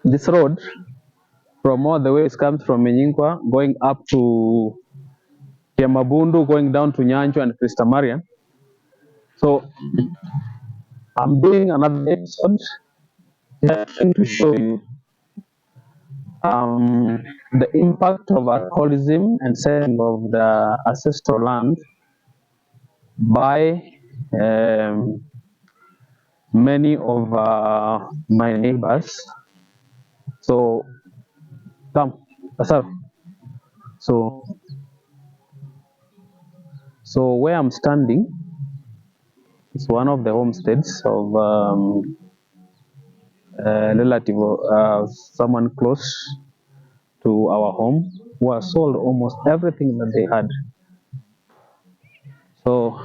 this road from all the way it comes from Menyingwa going up to Kiamabundu, going down to Nyanjo and Krista Marian. So I'm doing another episode to show you the impact of alcoholism and selling of the ancestral land by many of my neighbors. So come, Asaf. So where I'm standing is one of the homesteads of a relative, someone close to our home, who has sold almost everything that they had. So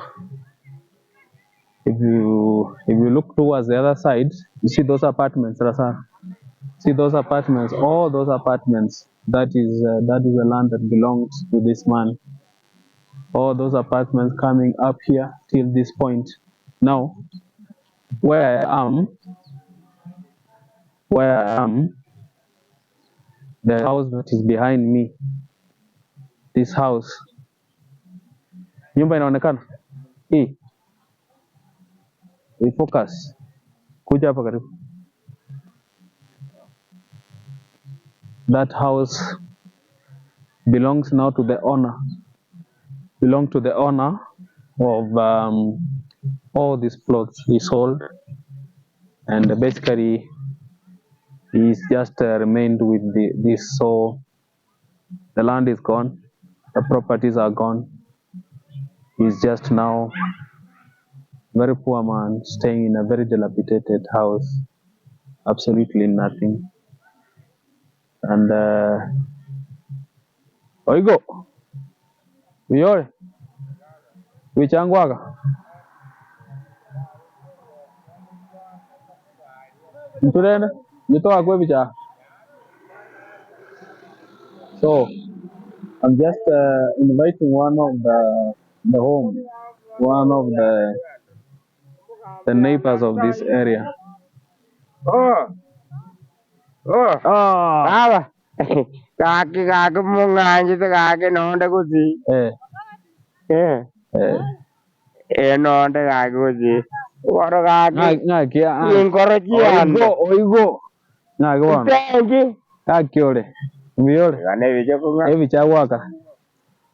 if you look towards the other side, you see those apartments, Rasa. See those apartments, all those apartments. That is the land that belongs to this man. All those apartments coming up here till this point. Now, where I am, the house that is behind me, this house. Nyumba inaonekana? Hii. We focus. Kuja hapa karibu. That house belongs now to the owner. Of all these plots he sold, and basically he's just remained with this. So the land is gone, the properties are gone. He's just now very poor man staying in a very dilapidated house, absolutely nothing. And oigo uyore wichangwaga mturene nitoa kwe bicha. So I'm just inviting one of the neighbors of this area. Baba. Kaki munganji to kaki nonde kuzi. Nonde kaki kuzi. Waro kaki. Ngaki Inkorochiando. Oigo. Ngaki wana. Tenji. Kaki ole. Miyole. Gane vicha kunga. Evi chawaka.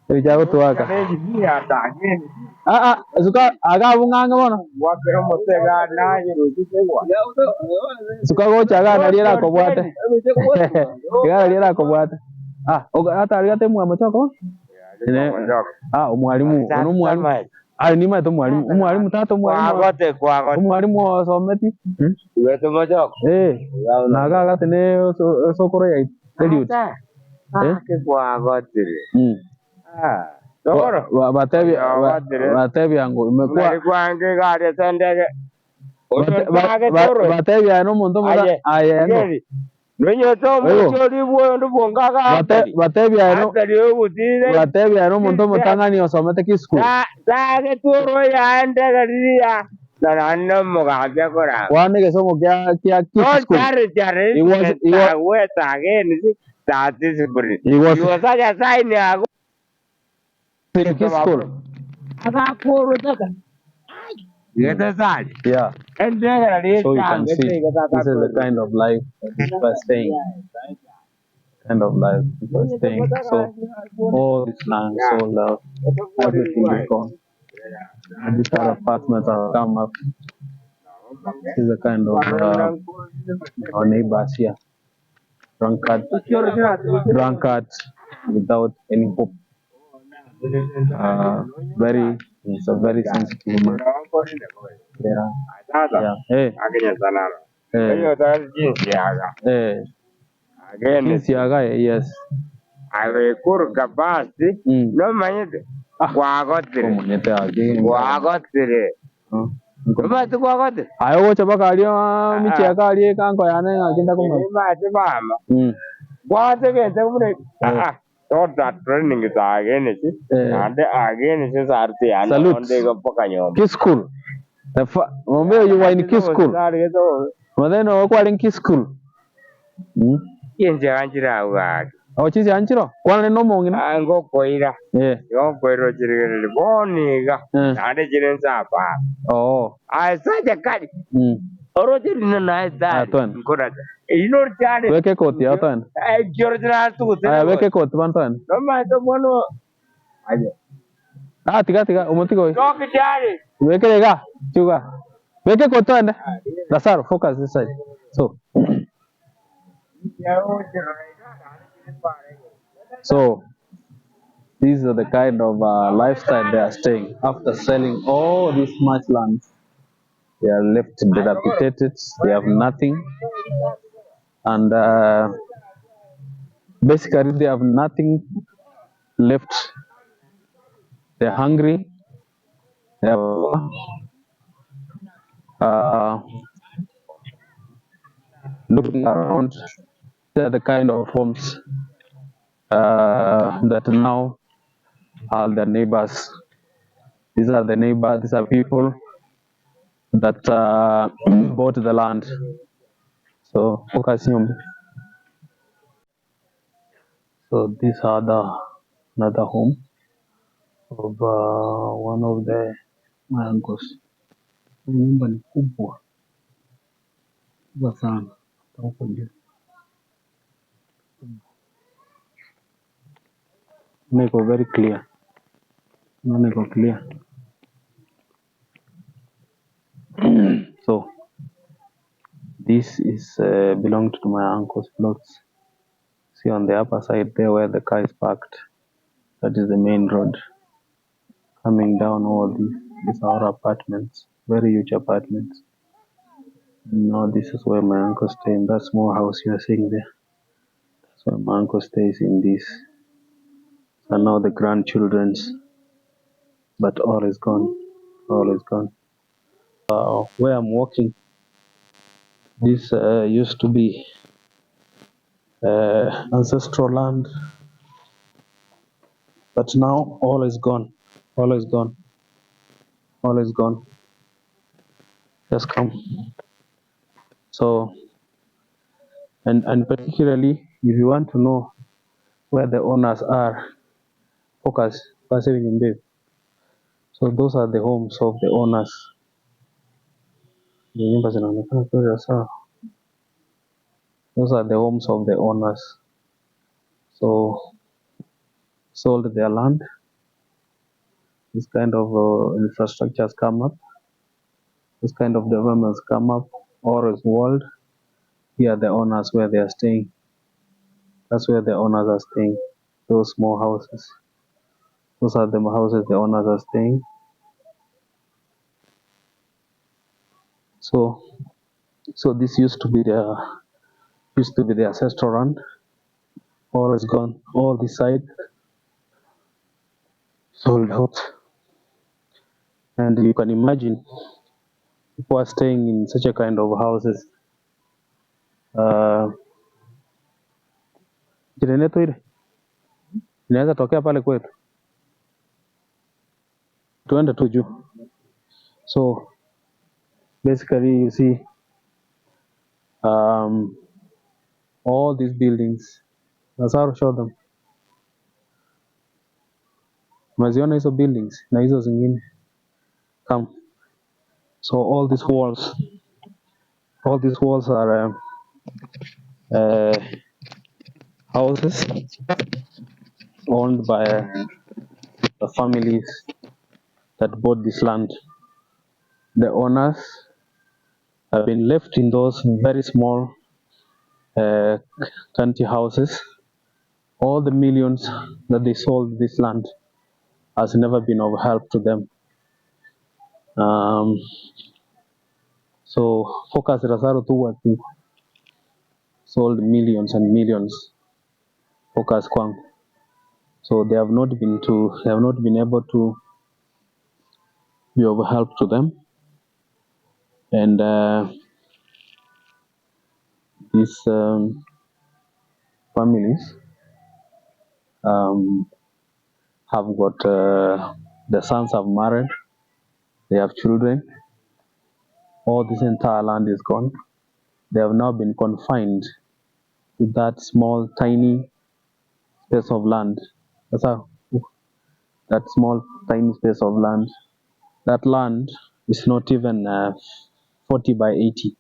Evi chawotuwaka. Suka aga bunganga wana. Wakero motega naje ruchitewa. Suka gocha aga naliera kobwate. Aga naliera kobwate. hata aligate mwamachoko umwalimu ono mwalimu ni mato mwalimu tato mwalimu osometi naga tene sokoro ya Eliud batebi yangu imekuwa batebi ya no muntu muda ayendo batebi ya no muntu mutangani osomete ki school wane gesomo kya ki school ki school yeah. So you can see this is the kind of life that people are staying. Kind of life people are staying. So all this land sold out, everything is gone. And these other apartments have come up. This is the kind of our neighbors here. Drunkards without any hope. It's a very sensitive man. Yeah. Hey. Kinsiaga, yes. Ayo wote baka aliyo micheka aliye kanko yana ngagenda kuma. Training is again salute. Kiss school. Mombe you were in kiss school. Madeno wako in kiss school. Chinzi anchiro kwana no mongina ango koira yo koiro chirigere boniga ande chiren sapa ai saja kali oro chirina na da ngora inor chade weke koti atan jorjra tu weke koti bantan no ma to bono aje tiga umoti koi to kichari weke lega juga weke koti ande dasar focus this side so so these are the kind of lifestyle they are staying after selling all this much land. They are left dilapidated. They have nothing, and basically they have nothing left. They're hungry. They are looking around. They are the kind of homes that now are the neighbors. These are the neighbors. These are people that bought the land. So focusing. So these are another home of one of my uncles. Nyumba ni kubwa sana huko juu. Make it very clear. Make it clear. So this is belonged to my uncle's plots. See on the upper side there where the car is parked. That is the main road. Coming down all these are apartments, very huge apartments. Now this is where my uncle stays in that small house you are seeing there. That's where my uncle stays in this. And now the grandchildren's, but all is gone. All is gone. Where I'm walking, this used to be ancestral land, but now all is gone. All is gone. All is gone. Just come. So, and particularly if you want to know where the owners are, focus. So those are the homes of the owners. Those are the homes of the owners. So sold their land. This kind of infrastructures come up. This kind of developments come up. All is world. Here are the owners where they are staying. That's where the owners are staying. Those small houses. Those are the houses the owners are staying. So this used to be the ancestral land. All is gone. All this side sold out. And you can imagine people are staying in such a kind of houses. Generator ile inaweza tokea pale kwetu, tuende tu juu. So basically you see all these buildings. Lazaro, show them. Umeziona hizo buildings na hizo zingine? Come. So all these walls are houses owned by the families that bought this land. The owners have been left in those very small country houses. All the millions that they sold this land has never been of help to them. So focus Lazaro towards people. Sold millions and millions. Focus Kwang. So they have not been able to be of help to them. And these families have got the sons have married, they have children. All this entire land is gone. They have now been confined to that small, tiny space of land. That's how that small, tiny space of land. That land is not even 40 by 80,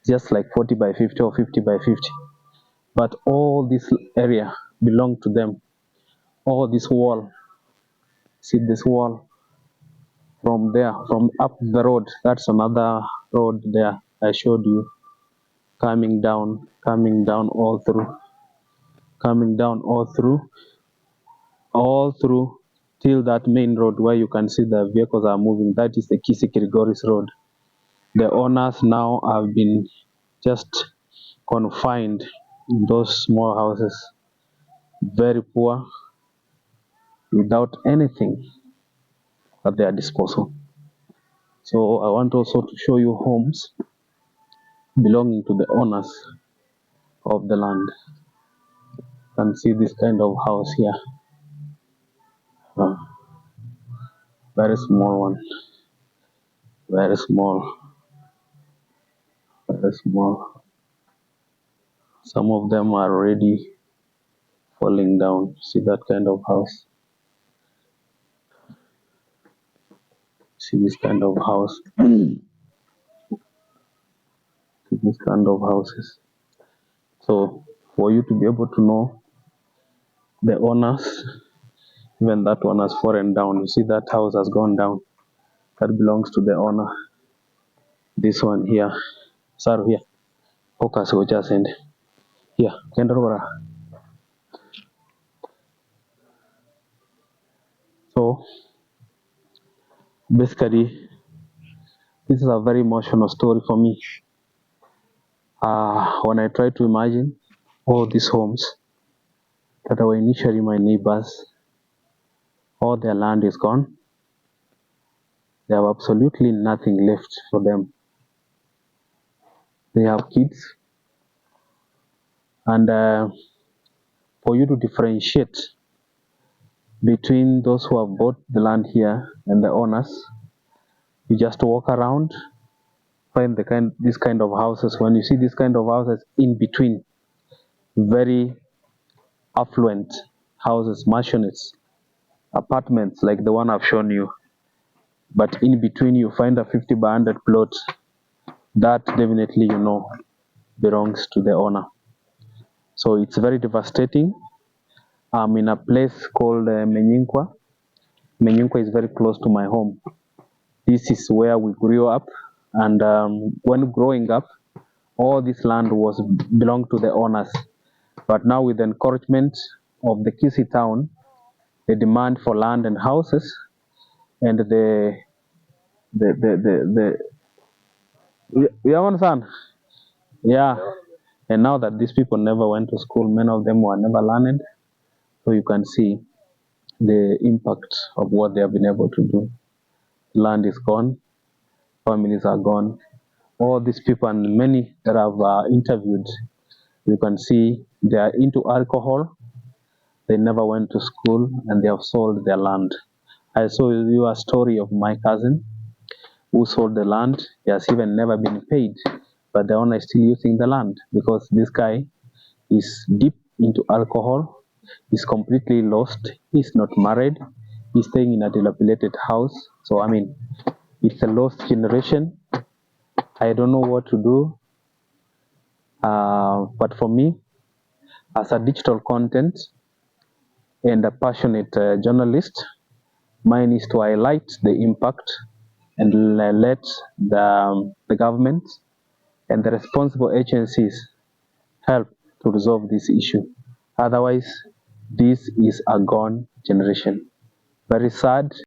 just like 40 by 50 or 50 by 50. But all this area belonged to them. All this wall, see this wall from there, from up the road, that's another road there I showed you, coming down all through, till that main road where you can see the vehicles are moving. That is the Kisii road. The owners now have been just confined in those small houses, very poor, without anything at their disposal. So I want also to show you homes belonging to the owners of the land. You can see this kind of house here. Very small one. Very small. Very small. Some of them are already falling down. See that kind of house. See this kind of house. See this kind of houses. So for you to be able to know the owners, even that one has fallen down. You see that house has gone down. That belongs to the owner. This one here. Saru here. Focus will just end. Here. Kendra. So basically this is a very emotional story for me. When I try to imagine all these homes that were initially my neighbors, all their land is gone. They have absolutely nothing left for them. They have kids, and for you to differentiate between those who have bought the land here and the owners, you just walk around, find this kind of houses. When you see this kind of houses in between, very affluent houses, mansions, apartments like the one I've shown you, but in between you find a 50 by 100 plot, that definitely belongs to the owner. So it's very devastating. I'm in a place called Menyinkwa. Menyinkwa is very close to my home. This is where we grew up, and when growing up, all this land belonged to the owners. But now with the encouragement of the Kisii town, the demand for land and houses, and you understand? Yeah. And now that these people never went to school, many of them were never learned. So you can see the impact of what they have been able to do. Land is gone, families are gone. All these people and many that I've interviewed, you can see they are into alcohol. They never went to school and they have sold their land. I saw you a story of my cousin who sold the land. He has even never been paid, but the owner is still using the land because this guy is deep into alcohol. He's completely lost. He's not married. He's staying in a dilapidated house. So I mean, it's a lost generation. I don't know what to do. But for me, as a digital content and a passionate journalist, mine is to highlight the impact and let the government and the responsible agencies help to resolve this issue. Otherwise, this is a gone generation. Very sad.